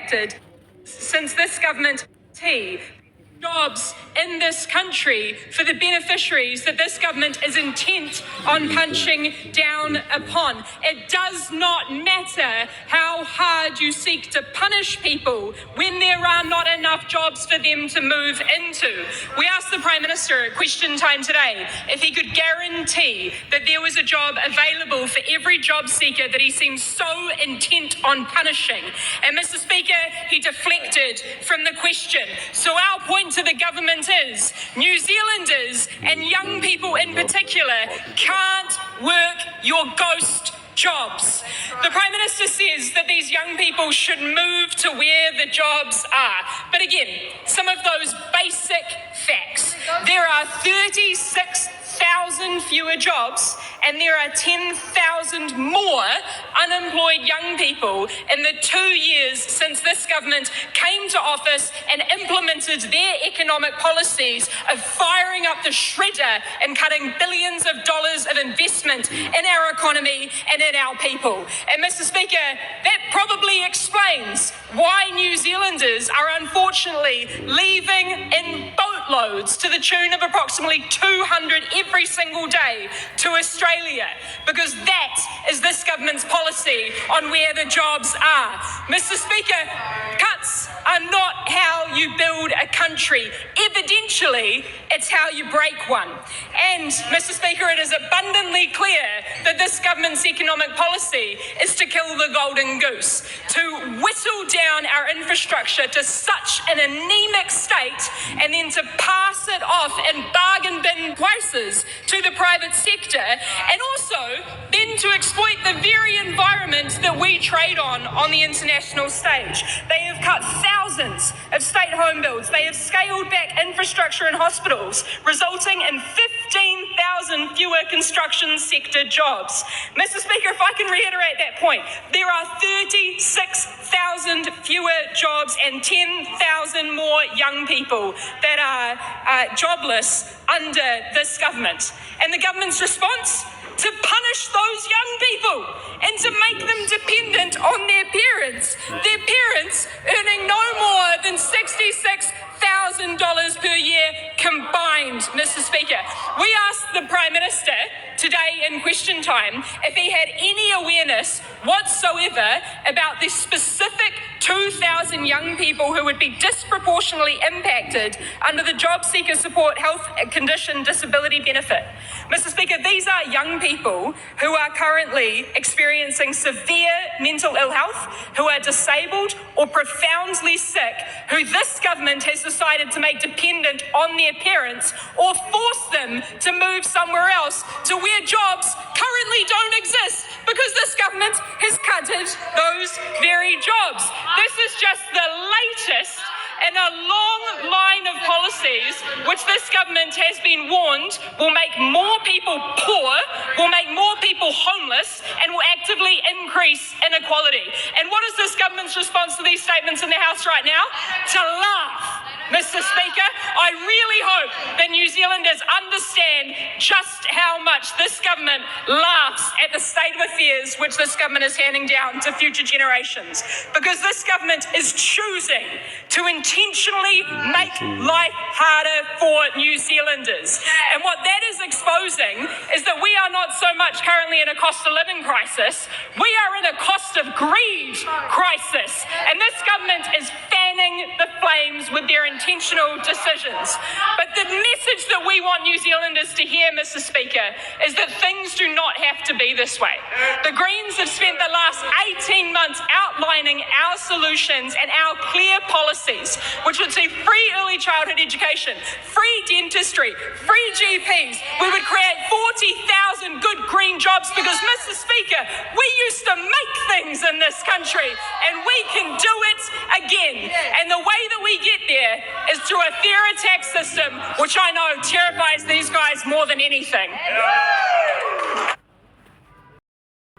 impacted since this government jobs in this country for the beneficiaries that this government is intent on punching down upon. It does not matter how hard you seek to punish people when there are not enough jobs for them to move into. We asked the Prime Minister at question time today if he could guarantee that there was a job available for every job seeker that he seems so intent on punishing. And Mr. Speaker, he deflected from the question. So our point to the government is New Zealanders and young people in particular can't work your ghost jobs. The Prime Minister says that these young people should move to where the jobs are. But again, some of those basic facts. There are 36,000 fewer jobs and there are 10,000 more unemployed young people in the 2 years since this government came to office and implemented their economic policies of firing up the shredder and cutting billions of dollars of investment in our economy and in our people. And Mr. Speaker, that probably explains why New Zealanders are unfortunately leaving in boatloads to the tune of approximately 200 every single day to Australia, because that is this government's policy on where the jobs are. Mr. Speaker, cuts are not how you build a country. Evidentially, it's how you break one. And, Mr. Speaker, it is abundantly clear that this government's economic policy is to kill the golden goose, to whittle down our infrastructure to such an anemic state and then to pass it off in bargain bin prices to the private sector, and also then to exploit the very environment that we trade on the international stage. They have cut thousands of state home builds. They have scaled back infrastructure in hospitals, resulting in 15,000 fewer construction sector jobs. Mr. Speaker, if I can reiterate that point, there are 36,000 fewer jobs and 10,000 more young people that are jobless under this government. And the government's response? To punish those young people and to make them dependent on their parents earning no more than $66,000 per year combined, Mr. Speaker. We asked the Prime Minister today in question time if he had any awareness whatsoever about the specific 2,000 young people who would be disproportionately impacted under the Job Seeker Support Health Condition Disability Benefit. Mr. Speaker, these are young people who are currently experiencing severe mental ill health, who are disabled or profoundly sick, who this government has decided to make dependent on their parents or force them to move somewhere else to where jobs currently don't exist because this government has cutted those very jobs. This is just the latest in a long line of policies which this government has been warned will make more people poor, will make more people homeless, and will actively increase inequality. And what is this government's response to these statements in the House right now? To laugh. Mr. Speaker, I really hope that New Zealanders understand just how much this government laughs at the state of affairs which this government is handing down to future generations. Because this government is choosing to intentionally make life harder for New Zealanders. And what that is exposing is that we are not so much currently in a cost of living crisis, we are in a cost of greed crisis. And this government is fanning the flames with their intentional decisions. But the message that we want New Zealanders to hear, Mr. Speaker, is that things do not have to be this way. The Greens have spent the last 18 months outlining our solutions and our clear policies, which would see free early childhood education, free dentistry, free GPs. We would create 40,000 good green jobs because, Mr. Speaker, we used to make things in this country and we can do it again. And the way that we get there is through a fairer tax system, which I know terrifies these guys more than anything.